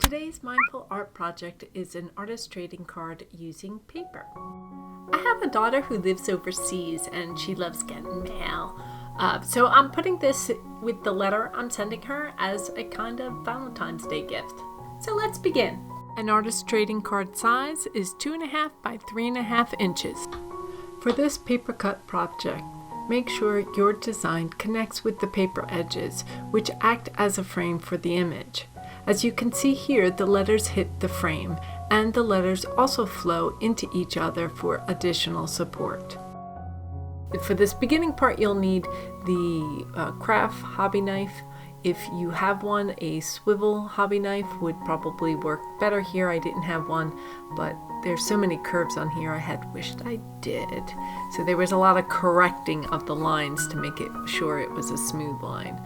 Today's mindful art project is an artist trading card using paper. I have a daughter who lives overseas and she loves getting mail. So I'm putting this with the letter I'm sending her as a kind of Valentine's Day gift. So let's begin. An artist trading card size is 2.5 by 3.5 inches. For this paper cut project, make sure your design connects with the paper edges, which act as a frame for the image. As you can see here, the letters hit the frame, and the letters also flow into each other for additional support. For this beginning part, you'll need the craft hobby knife. If you have one, a swivel hobby knife would probably work better here. I didn't have one, but there's so many curves on here I had wished I did. So there was a lot of correcting of the lines to make it sure it was a smooth line.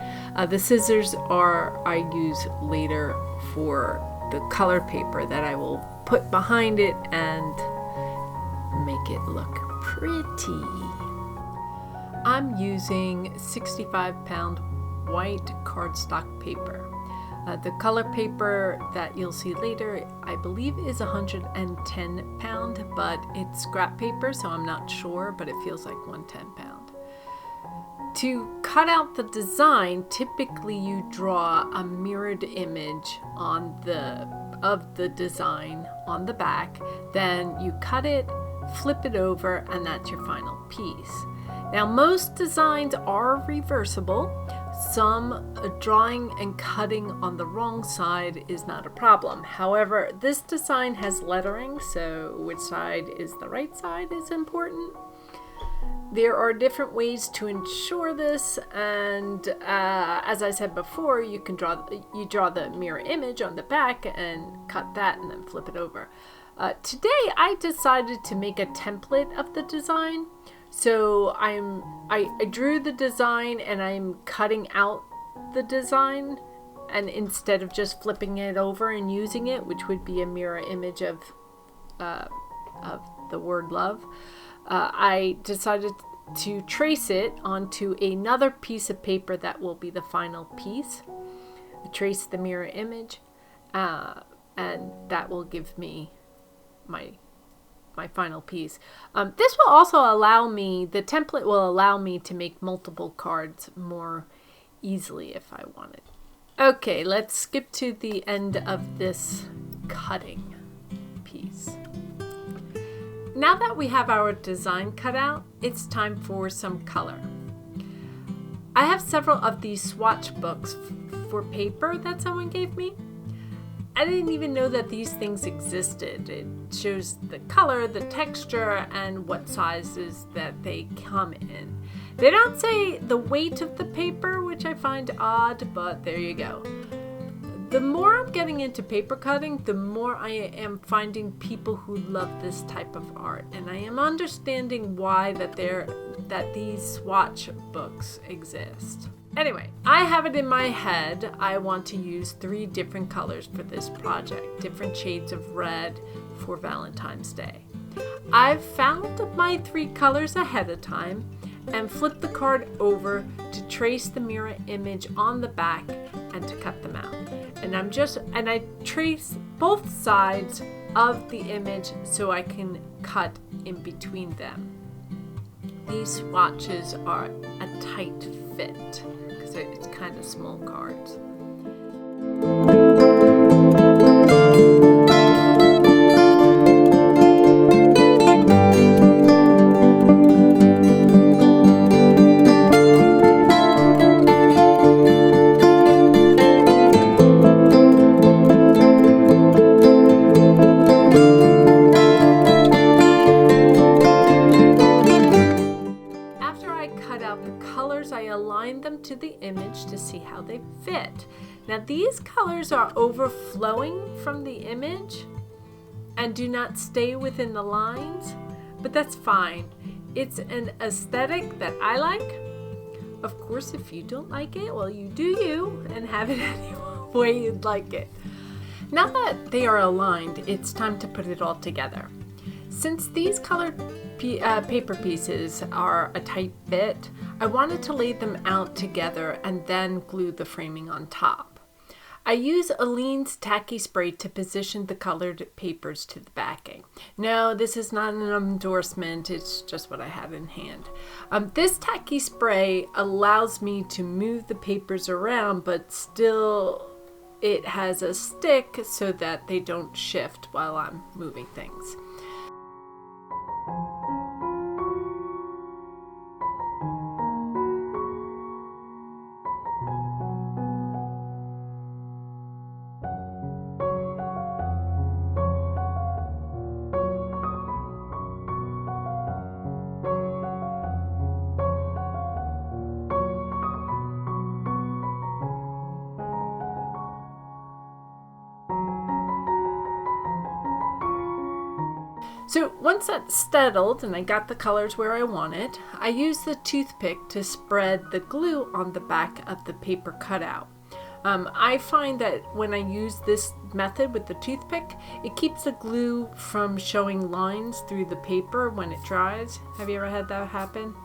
The scissors I use later for the color paper that I will put behind it and make it look pretty. I'm using 65-pound white cardstock paper. The color paper that you'll see later, I believe is 110 pound, but it's scrap paper, so I'm not sure, but it feels like 110 pound. To cut out the design, typically you draw a mirrored image of the design on the back, then you cut it, flip it over, and that's your final piece. Now, most designs are reversible. Some drawing and cutting on the wrong side is not a problem. However, this design has lettering, so which side is the right side is important. There are different ways to ensure this, and as I said before, you draw the mirror image on the back and cut that and then flip it over. Today, I decided to make a template of the design. So I drew the design and I'm cutting out the design, and instead of just flipping it over and using it, which would be a mirror image of the word love, I decided to trace it onto another piece of paper that will be the final piece. Trace the mirror image, and that will give me my final piece. This will also the template will allow me to make multiple cards more easily if I wanted. Okay, let's skip to the end of this cutting piece. Now that we have our design cut out, it's time for some color. I have several of these swatch books for paper that someone gave me. I didn't even know that these things existed. It shows the color, the texture, and what sizes that they come in. They don't say the weight of the paper, which I find odd, but there you go. The more I'm getting into paper cutting, the more I am finding people who love this type of art, and I am understanding why that these swatch books exist. Anyway, I have it in my head. I want to use 3 different colors for this project, different shades of red for Valentine's Day. I've found my 3 colors ahead of time and flipped the card over to trace the mirror image on the back and to cut them out. And I trace both sides of the image so I can cut in between them. These swatches are a tight fit because it's kind of small cards. I align them to the image to see how they fit. Now these colors are overflowing from the image and do not stay within the lines, but that's fine. It's an aesthetic that I like. Of course, if you don't like it, well, you do you and have it any way you'd like it. Now that they are aligned, it's time to put it all together. Since these colored paper pieces are a tight fit, I wanted to lay them out together and then glue the framing on top. I use Aleene's tacky spray to position the colored papers to the backing. No, this is not an endorsement, it's just what I have in hand. This tacky spray allows me to move the papers around, but still it has a stick so that they don't shift while I'm moving things. So once that's settled and I got the colors where I wanted, I use the toothpick to spread the glue on the back of the paper cutout. I find that when I use this method with the toothpick, it keeps the glue from showing lines through the paper when it dries. Have you ever had that happen?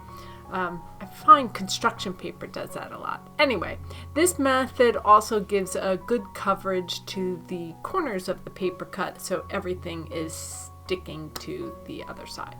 I find construction paper does that a lot. Anyway, this method also gives a good coverage to the corners of the paper cut, so everything is sticking to the other side.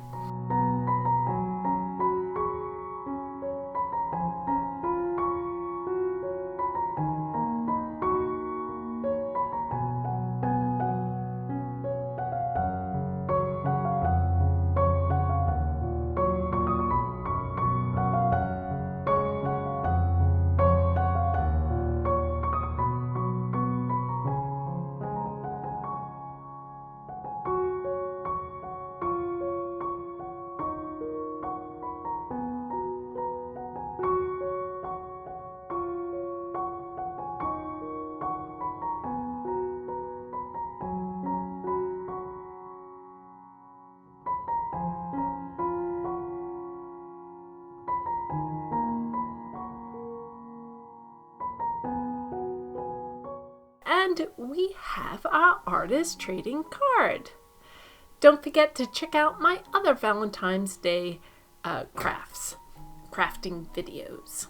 And we have our artist trading card. Don't forget to check out my other Valentine's Day crafting videos.